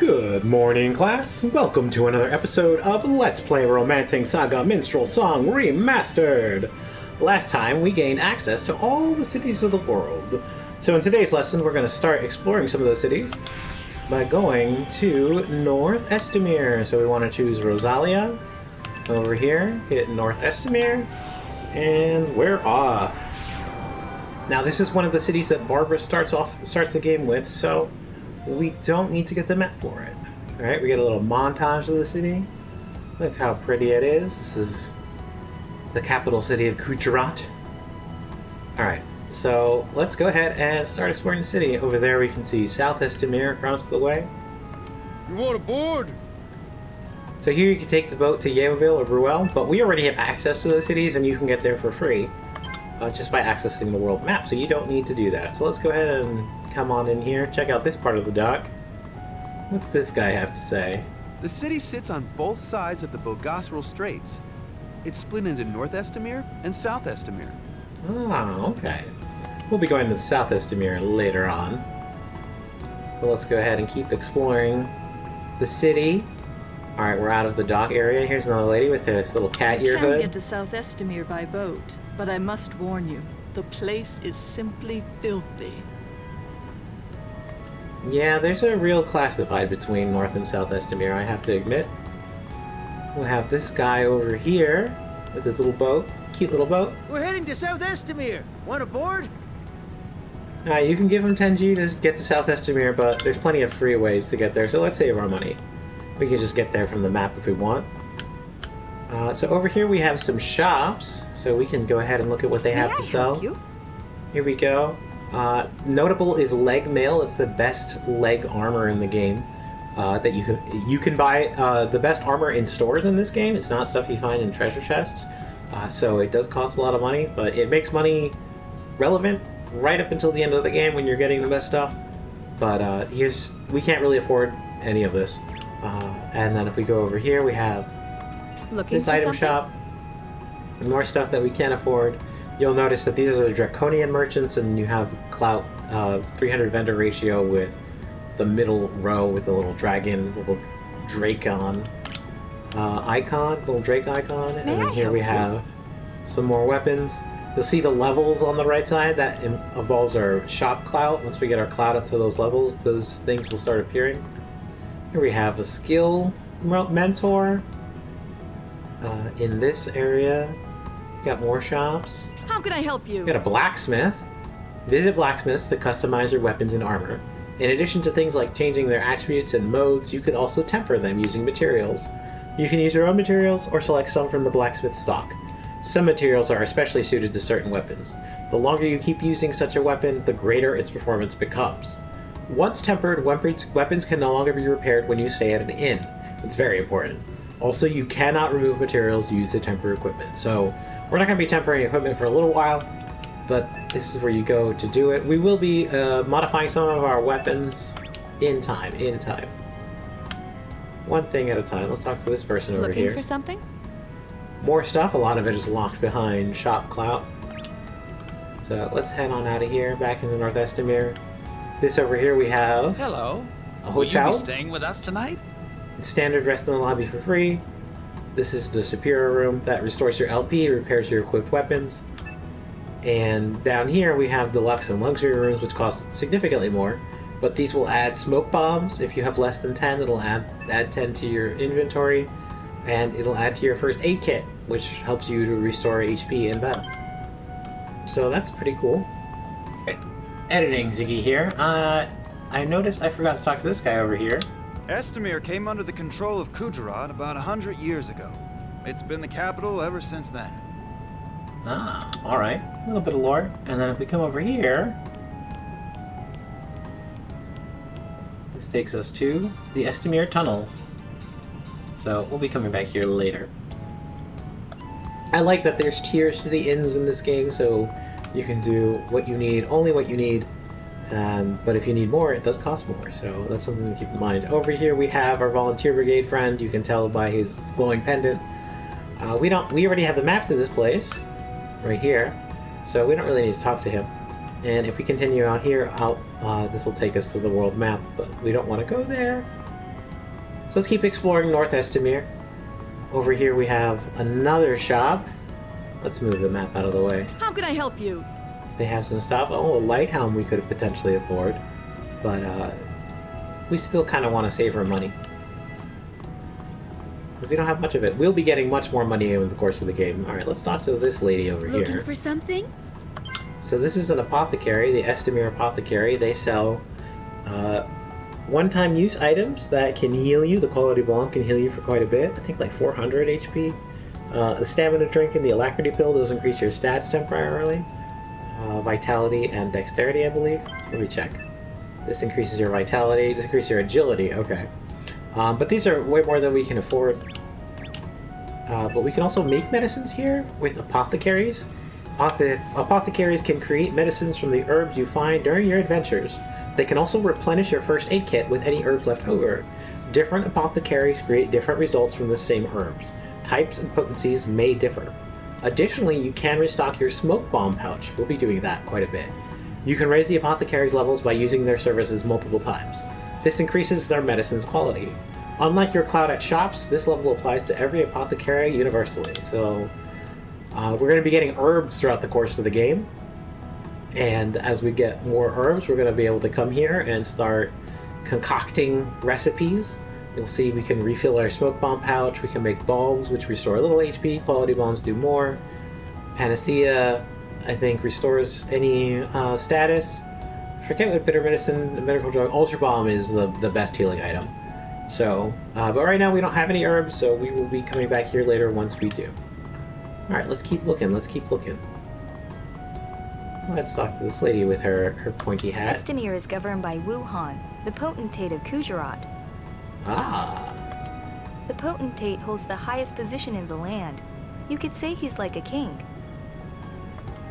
Good morning, class. Welcome to another episode of Let's Play Romancing SaGa Minstrel Song Remastered. Last time, we gained access to all the cities of the world. So in today's lesson, we're going to start exploring some of those cities by going to North Estamir. So we want to choose Rosalia over here, hit North Estamir, and we're off. Now this is one of the cities that Barbara starts the game with, so we don't need to get the map for it. Alright, we get a little montage of the city. Look how pretty it is. This is the capital city of Gujarat. Alright, so let's go ahead and start exploring the city. Over there we can see South Estamir across the way. You want a board? So here you can take the boat to Yevaville or Bruel, but we already have access to those cities and you can get there for free. Just by accessing the world map, so you don't need to do that. So let's go ahead and come on in here, check out this part of the dock. What's this guy have to say? The city sits on both sides of the Bogasral Straits. It's split into North Estamir and South Estamir. Oh, okay. We'll be going to South Estamir later on. But let's go ahead and keep exploring the city. Alright, we're out of the dock area. Here's another lady with this little cat ear hood. I can get to South Estamir by boat, but I must warn you, the place is simply filthy. Yeah, there's a real class divide between North and South Estamir, I have to admit. We'll have this guy over here with his little boat. Cute little boat. We're heading to South Estamir. Want a board? You can give him 10G to get to South Estamir, but there's plenty of free ways to get there, so let's save our money. We can just get there from the map if we want. So over here we have some shops, so we can go ahead and look at what they have to sell. Here we go. Notable is leg mail. It's the best leg armor in the game. That you can buy the best armor in stores in this game. It's not stuff you find in treasure chests, so it does cost a lot of money, but it makes money relevant right up until the end of the game when you're getting the best stuff. But we can't really afford any of this. And then if we go over here, we have this item shop. More stuff that we can't afford. You'll notice that these are draconian merchants, and you have clout 300 vendor ratio with the middle row with the little dragon, little Dracon icon, little Drake icon. And then here we have some more weapons. You'll see the levels on the right side. That involves our shop clout. Once we get our clout up to those levels, those things will start appearing. Here we have a skill mentor. In this area, we got more shops. How can I help you? We got a blacksmith. Visit blacksmiths to customize your weapons and armor. In addition to things like changing their attributes and modes, you can also temper them using materials. You can use your own materials or select some from the blacksmith stock. Some materials are especially suited to certain weapons. The longer you keep using such a weapon, the greater its performance becomes. Once tempered, weapons can no longer be repaired when you stay at an inn. It's very important. Also, you cannot remove materials used to temper equipment. So, we're not going to be tempering equipment for a little while, but this is where you go to do it. We will be modifying some of our weapons in time. One thing at a time. Let's talk to this person over here. Looking for something? More stuff. A lot of it is locked behind shop clout. So, let's head on out of here, back into North Estamir. This over here we have... Hello. A Will you hotel. be staying with us tonight? Standard rest in the lobby for free. This is the superior room that restores your LP, repairs your equipped weapons. And down here we have deluxe and luxury rooms, which cost significantly more. But these will add smoke bombs. If you have less than 10, it'll add 10 to your inventory. And it'll add to your first aid kit, which helps you to restore HP in battle. So that's pretty cool. Editing Ziggy here. I noticed I forgot to talk to this guy over here. Estamir came under the control of Gujarat about 100 years ago. It's been the capital ever since then. Ah, alright. A little bit of lore. And then if we come over here... This takes us to the Estamir tunnels. So we'll be coming back here later. I like that there's tiers to the inns in this game, so you can do what you need, only what you need. But if you need more, it does cost more, so that's something to keep in mind. Over here we have our volunteer brigade friend. You can tell by his glowing pendant. We already have the map to this place, right here, so we don't really need to talk to him. And if we continue out here, this will take us to the world map, but we don't want to go there. So let's keep exploring North Estamir. Over here we have another shop. Let's move the map out of the way. How can I help you? They have some stuff. Oh, a light helm we could potentially afford. But we still kind of want to save our money. But we don't have much of it. We'll be getting much more money in the course of the game. Alright, let's talk to this lady over here. Looking for something? So this is an apothecary, the Estamir Apothecary. They sell one-time use items that can heal you. The quality bomb can heal you for quite a bit. I think like 400 HP. The stamina drink and the alacrity pill, those increase your stats temporarily. Vitality and dexterity, I believe. Let me check. This increases your vitality. This increases your agility. Okay. But these are way more than we can afford. But we can also make medicines here with apothecaries. Apothecaries can create medicines from the herbs you find during your adventures. They can also replenish your first aid kit with any herbs left over. Different apothecaries create different results from the same herbs. Types and potencies may differ. Additionally, you can restock your smoke bomb pouch. We'll be doing that quite a bit. You can raise the apothecaries' levels by using their services multiple times. This increases their medicine's quality. Unlike your Cloudette shops, this level applies to every apothecary universally. So, we're going to be getting herbs throughout the course of the game. And as we get more herbs, we're going to be able to come here and start concocting recipes. You'll see we can refill our smoke bomb pouch, we can make bombs, which restore a little HP, quality bombs do more. Panacea, I think, restores any status. I forget what bitter medicine, medical drug, Ultra Bomb is the best healing item. So, but right now we don't have any herbs, so we will be coming back here later once we do. Alright, let's keep looking, let's keep looking. Let's talk to this lady with her pointy hat. Estamir is governed by Wuhan, the potentate of Kujarat. Ah. The potentate holds the highest position in the land. You could say he's like a king.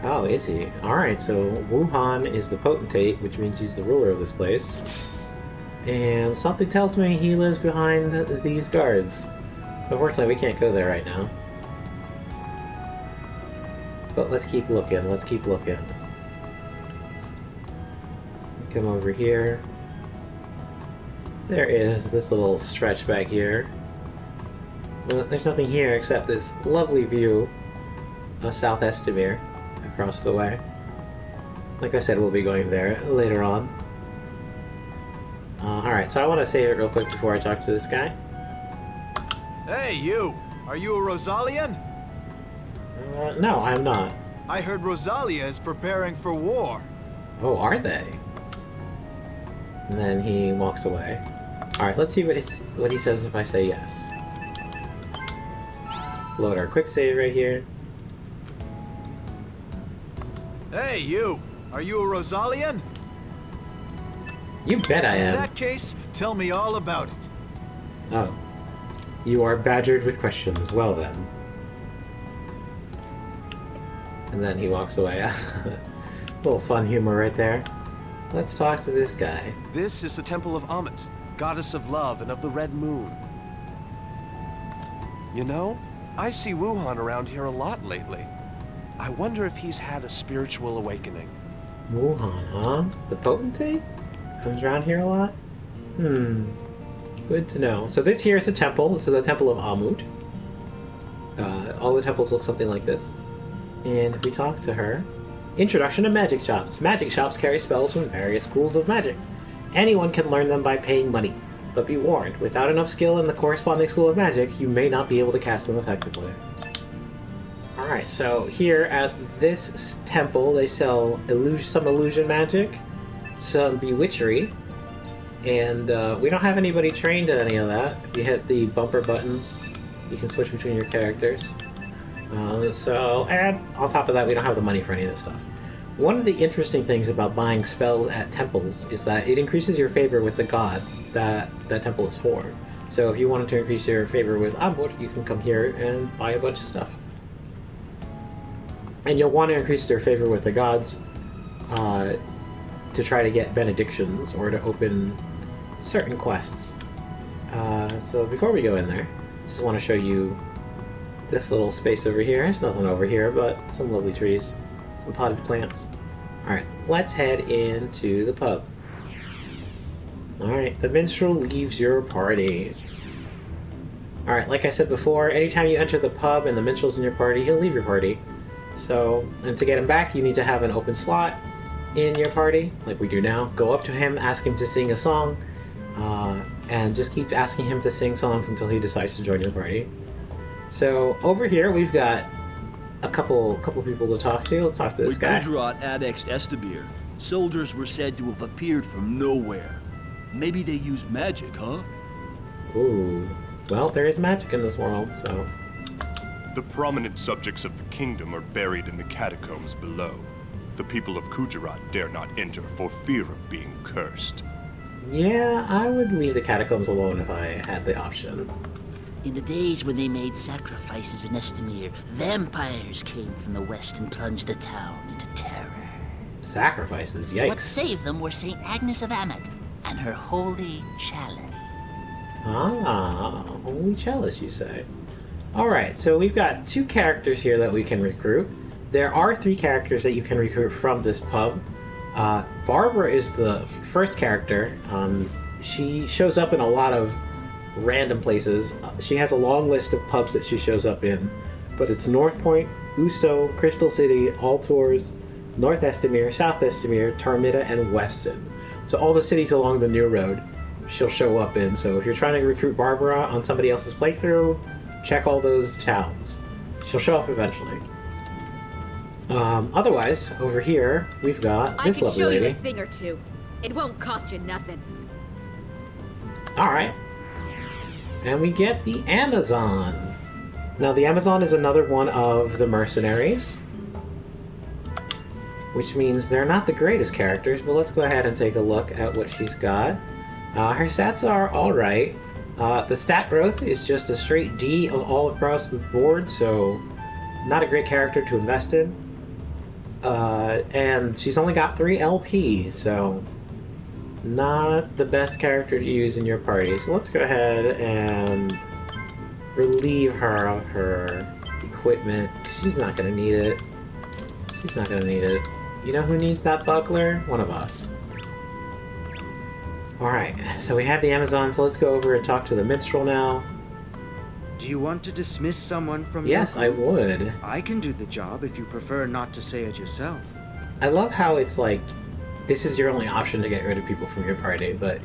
Oh, is he? Alright, so Wuhan is the potentate, which means he's the ruler of this place. And something tells me he lives behind these guards. So unfortunately we can't go there right now. But let's keep looking, let's keep looking. Come over here. There is this little stretch back here. Well, there's nothing here except this lovely view of South Estamir across the way. Like I said, we'll be going there later on. Alright, so I want to save it real quick before I talk to this guy. Hey, you! Are you a Rosalian? No, I'm not. I heard Rosalia is preparing for war. Oh, are they? And then he walks away. Alright, let's see what he says if I say yes. Let's load our quick save right here. Hey, you! Are you a Rosalian? You bet I In am. that case, tell me all about it. Oh. You are badgered with questions. Well then. And then he walks away. A little fun humor right there. Let's talk to this guy. This is the Temple of Ammit, goddess of love and of the Red Moon. You know, I see Wuhan around here a lot lately. I wonder if he's had a spiritual awakening. Wuhan, huh? The potentate? Comes around here a lot? Good to know. So this here is a temple. This is the Temple of Ammit. All the temples look something like this. And we talk to her. Introduction to magic shops. Magic shops carry spells from various schools of magic. Anyone can learn them by paying money. But be warned, without enough skill in the corresponding school of magic, you may not be able to cast them effectively. Alright, so here at this temple, they sell some illusion magic, some bewitchery, and we don't have anybody trained at any of that. If you hit the bumper buttons, you can switch between your characters. And on top of that, we don't have the money for any of this stuff. One of the interesting things about buying spells at temples is that it increases your favor with the god that that temple is for. So if you wanted to increase your favor with Ammit, you can come here and buy a bunch of stuff. And you'll want to increase your favor with the gods to try to get benedictions or to open certain quests. So before we go in there, I just want to show you this little space over here. There's nothing over here but some lovely trees, some potted plants. Alright, let's head into the pub. Alright, the minstrel leaves your party. Alright, like I said before, anytime you enter the pub and the minstrel's in your party, he'll leave your party. So, and to get him back, you need to have an open slot in your party, like we do now. Go up to him, ask him to sing a song, and just keep asking him to sing songs until he decides to join your party. So, over here, we've got a couple people to talk to. Let's talk to this guy. When Kujarat annexed Estamir, soldiers were said to have appeared from nowhere. Maybe they used magic, huh? Ooh. Well, there is magic in this world, so... The prominent subjects of the kingdom are buried in the catacombs below. The people of Kujarat dare not enter for fear of being cursed. Yeah, I would leave the catacombs alone if I had the option. In the days when they made sacrifices in Estamir, vampires came from the west and plunged the town into terror. Sacrifices? Yikes. What saved them were St. Agnes of Amat and her holy chalice. Ah, holy chalice, you say. Alright, so we've got 2 characters here that we can recruit. There are 3 characters that you can recruit from this pub. Barbara is the first character. She shows up in a lot of random places. She has a long list of pubs that she shows up in, but it's North Point, Uso, Crystal City, Altours, North Estamir, South Estamir, Tarmida, and Weston. So all the cities along the New Road she'll show up in. So if you're trying to recruit Barbara on somebody else's playthrough, check all those towns. She'll show up eventually. Otherwise, over here, we've got this lovely lady. I can show you a thing or two. It won't cost you nothing. Alright. And we get the Amazon. Now, the Amazon is another one of the mercenaries, which means they're not the greatest characters, but let's go ahead and take a look at what she's got. Her stats are alright. The stat growth is just a straight D all across the board, so not a great character to invest in. And she's only got 3 LP, so not the best character to use in your party. So let's go ahead and relieve her of her equipment. She's not going to need it. She's not going to need it. You know who needs that buckler? One of us. Alright, so we have the Amazon, so let's go over and talk to the Minstrel now. Do you want to dismiss someone from Yes, your I group? would. I can do the job if you prefer not to say it yourself. I love how it's like, this is your only option to get rid of people from your party, but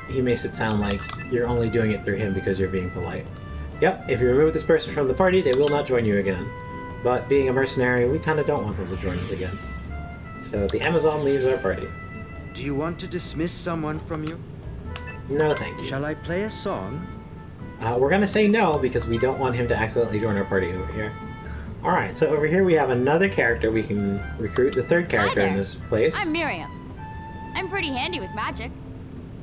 he makes it sound like you're only doing it through him because you're being polite. Yep, if you remove this person from the party, they will not join you again. But being a mercenary, we kind of don't want them to join us again. So the Amazon leaves our party. Do you want to dismiss someone from you? No, thank you. Shall I play a song? We're gonna say no because we don't want him to accidentally join our party over here. Alright, so over here we have another character we can recruit, the third character in this place. I'm Miriam. I'm pretty handy with magic.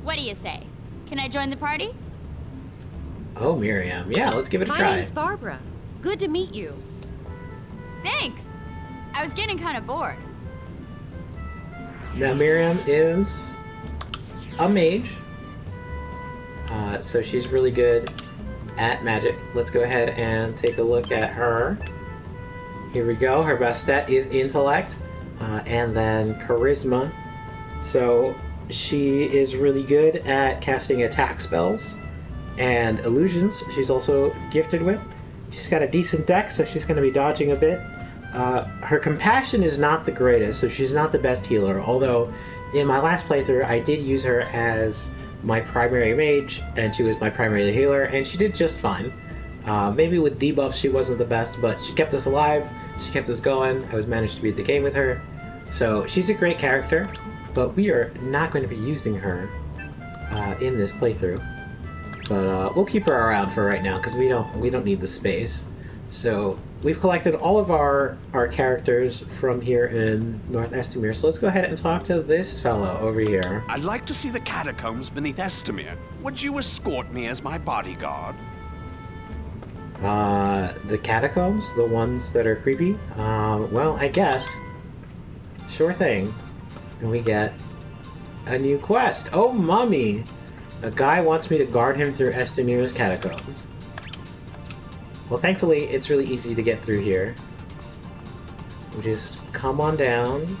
What do you say? Can I join the party? Oh, Miriam. Yeah, let's give it a My try. name's Barbara. Good to meet you. Thanks. I was getting kind of bored. Now, Miriam is a mage. So she's really good at magic. Let's go ahead and take a look at her. Here we go. Her best stat is intellect, and then charisma. So she is really good at casting attack spells and illusions. She's also gifted with. She's got a decent deck, so she's going to be dodging a bit. Her compassion is not the greatest, so she's not the best healer. Although in my last playthrough, I did use her as my primary mage, and she was my primary healer, and she did just fine. Maybe with debuffs she wasn't the best, but she kept us alive, she kept us going. I was managed to beat the game with her. So she's a great character, but we are not going to be using her in this playthrough. But we'll keep her around for right now because we don't need the space. So we've collected all of our characters from here in North Estamir. So let's go ahead and talk to this fellow over here. I'd like to see the catacombs beneath Estamir. Would you escort me as my bodyguard? The catacombs? The ones that are creepy? Well, I guess. Sure thing. And we get a new quest. Oh, mummy! A guy wants me to guard him through Estamir's catacombs. Well, thankfully, it's really easy to get through here. We just come on down.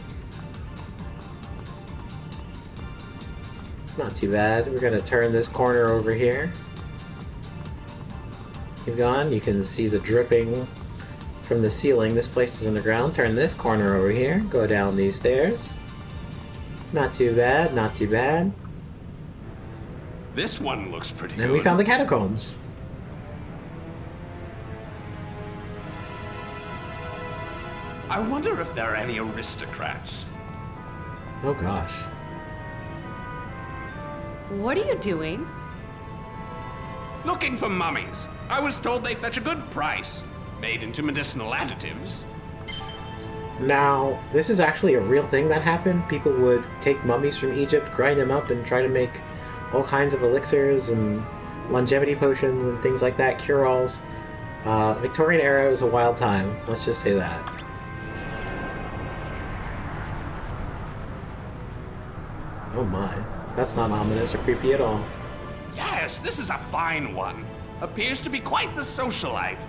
Not too bad. We're gonna turn this corner over here. You've gone. You can see the dripping from the ceiling. This place is underground. Turn this corner over here. Go down these stairs. Not too bad, not too bad. This one looks pretty Then good. we found the catacombs. I wonder if there are any aristocrats. Oh gosh. What are you doing? Looking for mummies. I was told they fetch a good price. Made into medicinal additives. Now, this is actually a real thing that happened. People would take mummies from Egypt, grind them up, and try to make all kinds of elixirs and longevity potions and things like that, cure-alls. Victorian era was a wild time, let's just say that. Oh my, that's not ominous or creepy at all. Yes, this is a fine one. Appears to be quite the socialite.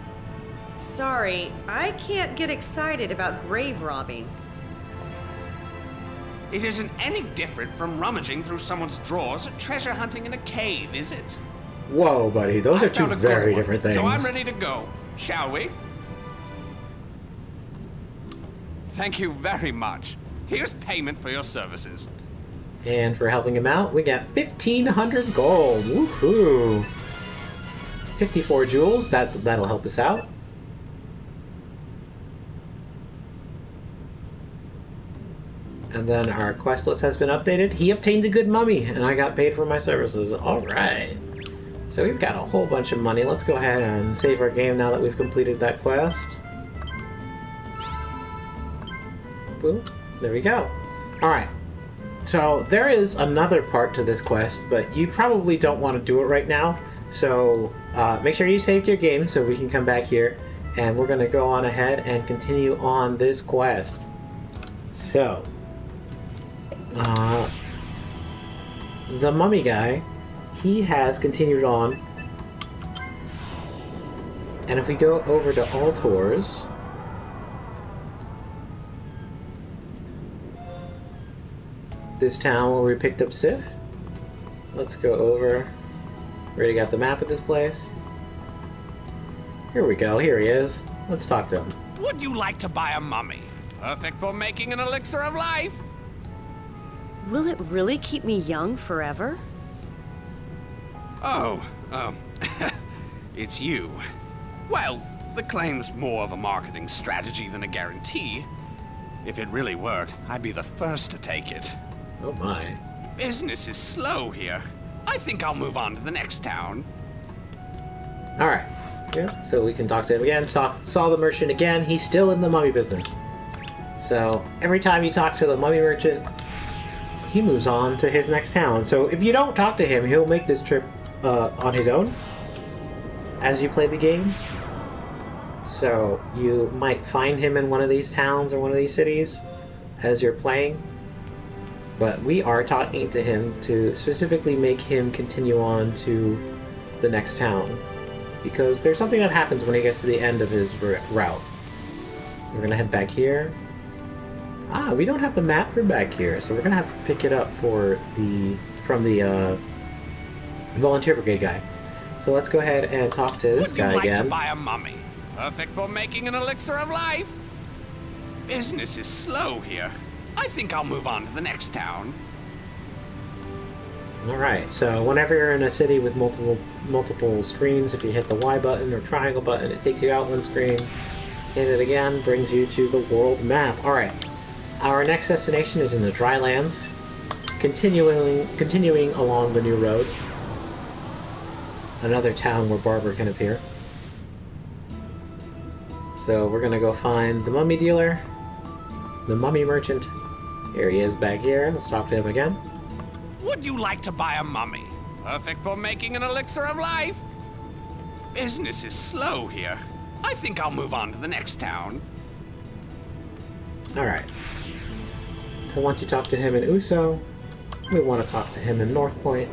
Sorry, I can't get excited about grave robbing. It isn't any different from rummaging through someone's drawers or treasure hunting in a cave, is it? Whoa, buddy, those are two found a good very one, different things. So I'm ready to go. Shall we? Thank you very much. Here's payment for your services. And for helping him out, we got 1,500 gold. Woohoo! 54 jewels. That'll help us out. And then our quest list has been updated. He obtained a good mummy, and I got paid for my services. All right. So we've got a whole bunch of money. Let's go ahead and save our game now that we've completed that quest. Boom. There we go. All right. So there is another part to this quest, but you probably don't want to do it right now. So make sure you saved your game so we can come back here, and we're going to go on ahead and continue on this quest. So, the mummy guy, he has continued on. And if we go over to Altors, this town where we picked up Sif. Let's go over. Already got the map of this place. Here we go, here he is. Let's talk to him. Would you like to buy a mummy? Perfect for making an elixir of life. Will it really keep me young forever? Oh, it's you. Well, the claim's more of a marketing strategy than a guarantee. If it really worked, I'd be the first to take it. Oh my. Business is slow here. I think I'll move on to the next town. Alright. Yeah, so we can talk to him again. Saw the merchant again. He's still in the mummy business. So every time you talk to the mummy merchant, he moves on to his next town. So if you don't talk to him, he'll make this trip on his own as you play the game. So you might find him in one of these towns or one of these cities as you're playing. But we are talking to him to specifically make him continue on to the next town. Because there's something that happens when he gets to the end of his route. So we're gonna head back here. Ah, we don't have the map for back here, so we're gonna have to pick it up from the volunteer brigade guy. So let's go ahead and talk to this guy again. Would you like to buy a mummy? Perfect for making an elixir of life. Business is slow here. I think I'll move on to the next town. Alright, so whenever you're in a city with multiple screens, if you hit the Y button or triangle button, it takes you out one screen. Hit it again, brings you to the world map. Alright, our next destination is in the Drylands, continuing along the new road. Another town where Barbara can appear. So we're gonna go find the mummy dealer, the mummy merchant. Here he is back here. Let's talk to him again. Would you like to buy a mummy? Perfect for making an elixir of life. Business is slow here. I think I'll move on to the next town. Alright. So once you talk to him in Uso, we want to talk to him in North Point.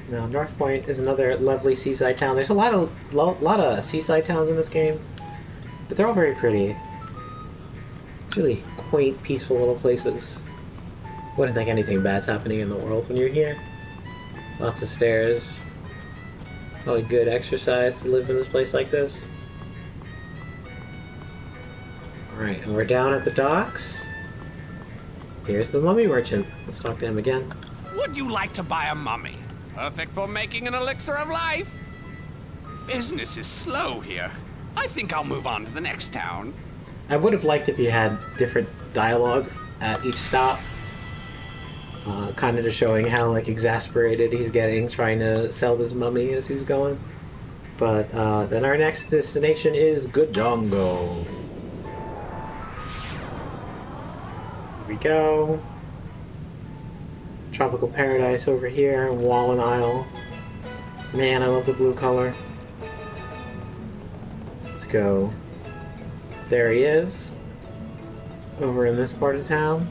Now, North Point is another lovely seaside town. There's a lot of seaside towns in this game, but they're all very pretty. It's really quaint, peaceful little places. Wouldn't think anything bad's happening in the world when you're here. Lots of stairs. Probably good exercise to live in this place like this. Alright, and we're down at the docks. Here's the mummy merchant. Let's talk to him again. Would you like to buy a mummy? Perfect for making an elixir of life. Business is slow here. I think I'll move on to the next town. I would have liked if you had different dialogue at each stop. Kind of just showing how like exasperated he's getting trying to sell this mummy as he's going. But then our next destination is Gudongo. Here we go. Tropical paradise over here, Wallen Isle. Man, I love the blue color. Let's go. There he is. Over in this part of town.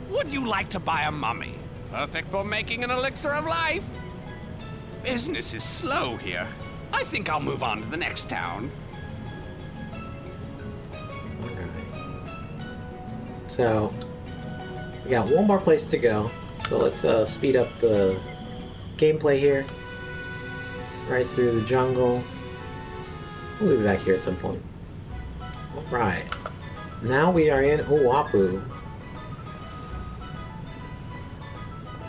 Would you like to buy a mummy? Perfect for making an elixir of life. Business is slow here. I think I'll move on to the next town. Alright. So, we got one more place to go. So let's speed up the gameplay here. Right through the jungle. We'll be back here at some point. Alright. Now we are in Oahu.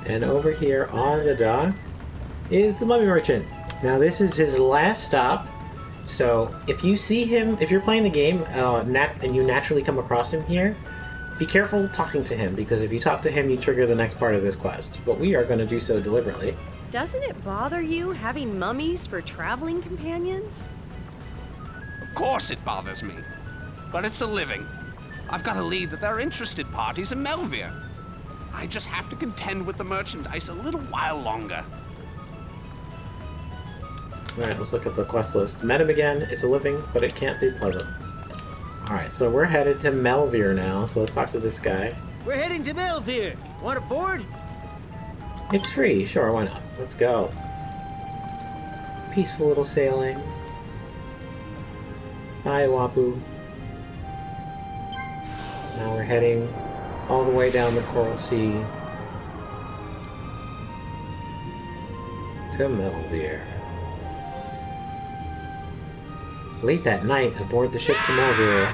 And over here on the dock is the mummy merchant. Now this is his last stop. So if you see him, if you're playing the game and you naturally come across him here, be careful talking to him, because if you talk to him, you trigger the next part of this quest. But we are going to do so deliberately. Doesn't it bother you having mummies for traveling companions? Of course it bothers me. But it's a living. I've got to lead that there are interested parties in Melvir. I just have to contend with the merchandise a little while longer. Alright, let's look at the quest list. Met him again. It's a living, but it can't be pleasant. Alright, so we're headed to Melvir now, so let's talk to this guy. We're heading to Melvir. Want a board? It's free, sure, why not? Let's go. Peaceful little sailing. Bye, Wapu. Now we're heading all the way down the Coral Sea to Melvir. Late that night, aboard the ship to Melvir.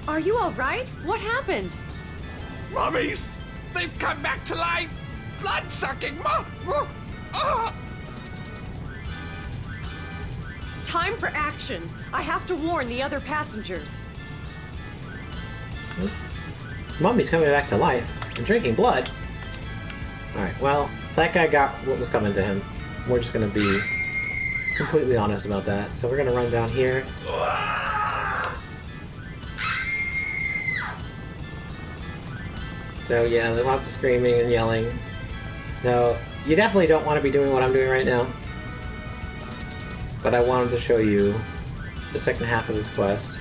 Are you alright? What happened? Mummies! They've come back to life! Blood-sucking! Time for action. I have to warn the other passengers. Mummy's coming back to life and drinking blood. Alright, well, that guy got what was coming to him. We're just gonna be completely honest about that. So we're gonna run down here. So yeah, there's lots of screaming and yelling. So you definitely don't want to be doing what I'm doing right now. But I wanted to show you the second half of this quest.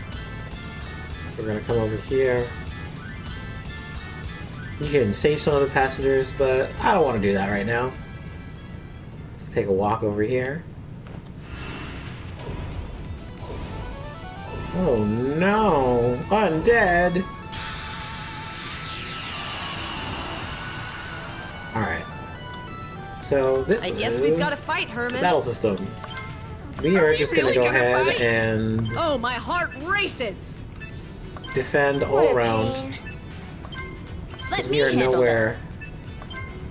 So we're gonna come over here. You can save some of the passengers, but I don't want to do that right now. Let's take a walk over here. Oh no! Undead! Alright. So this I guess we've got to fight, Herman. the battle system. We are just gonna go ahead and Oh, my heart races! defend all around. Let We me are handle nowhere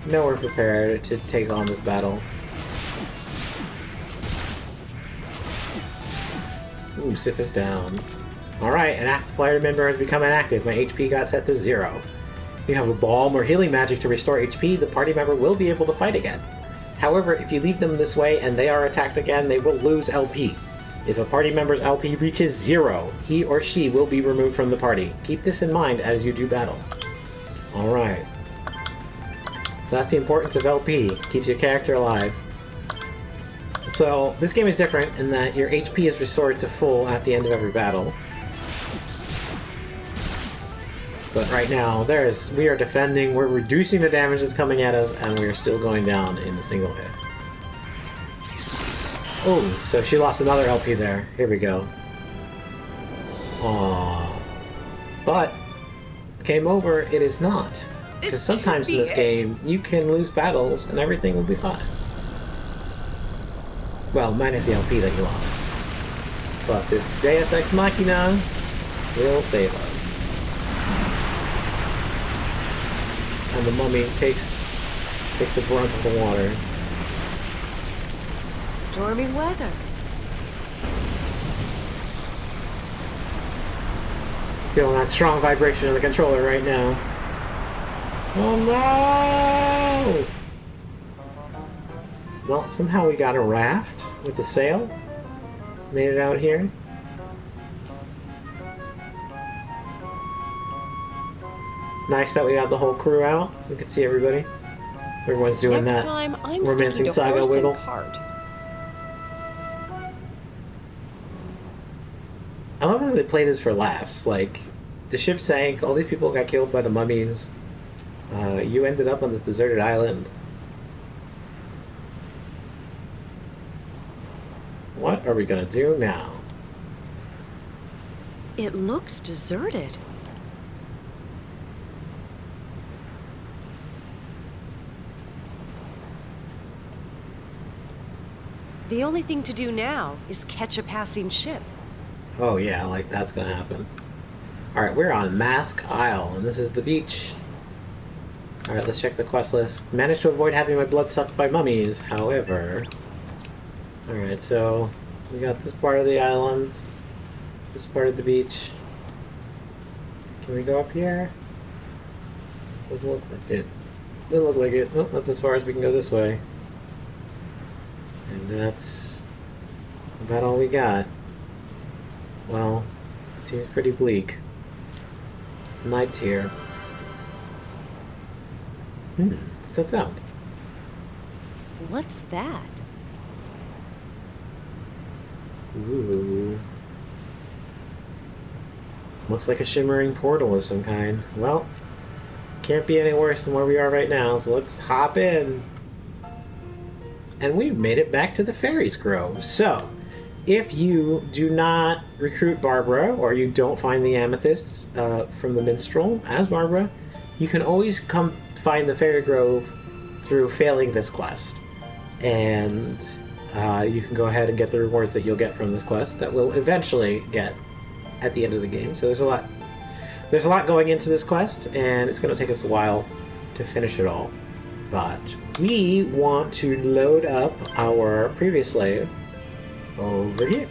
this. prepared to take on this battle. Ooh, Sif is down. Alright, an active player member has become inactive. My HP got set to 0. If you have a balm or healing magic to restore HP, the party member will be able to fight again. However, if you leave them this way and they are attacked again, they will lose LP. If a party member's LP reaches 0, he or she will be removed from the party. Keep this in mind as you do battle. Alright. So that's the importance of LP. Keeps your character alive. So, this game is different in that your HP is restored to full at the end of every battle. But right now, we are defending, we're reducing the damage that's coming at us, and we are still going down in a single hit. Oh, so she lost another LP there. Here we go. But game over it is not. Because sometimes in this game, you can lose battles and everything will be fine. Well, minus the LP that you lost. But this Deus Ex Machina will save us. And the mummy takes the brunt of the water. Stormy weather. Feeling that strong vibration of the controller right now. Oh no! Well, somehow we got a raft with a sail. Made it out here. Nice that we got the whole crew out. We could see everybody. Everyone's doing Next that time, I'm romancing sticking to saga horse wiggle. and cart. I love how they play this for laughs. Like, the ship sank, all these people got killed by the mummies. You ended up on this deserted island. What are we gonna do now? It looks deserted. The only thing to do now is catch a passing ship. Oh yeah, like that's gonna happen. Alright, we're on Mask Isle, and this is the beach. Alright, let's check the quest list. Managed to avoid having my blood sucked by mummies, however... Alright, so we got this part of the island, this part of the beach. Can we go up here? Doesn't look like it. Doesn't look like it. Oh, that's as far as we can go this way. And that's about all we got. Well, it seems pretty bleak. Night's here. What's that sound? What's that? Ooh. Looks like a shimmering portal of some kind. Well, can't be any worse than where we are right now, so let's hop in. And we've made it back to the Faerie's Grove. So, if you do not recruit Barbara, or you don't find the amethysts from the Minstrel as Barbara, you can always come find the Faerie Grove through failing this quest. And you can go ahead and get the rewards that you'll get from this quest that we'll eventually get at the end of the game. So there's a lot going into this quest, and it's going to take us a while to finish it all. But we want to load up our previous slave over here.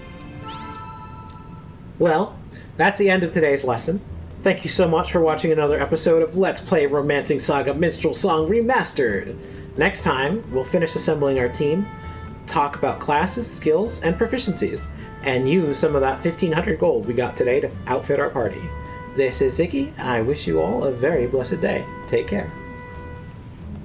Well, that's the end of today's lesson. Thank you so much for watching another episode of Let's Play Romancing Saga Minstrel Song Remastered. Next time, we'll finish assembling our team, talk about classes, skills, and proficiencies, and use some of that 1500 gold we got today to outfit our party. This is Ziggy. I wish you all a very blessed day. Take care.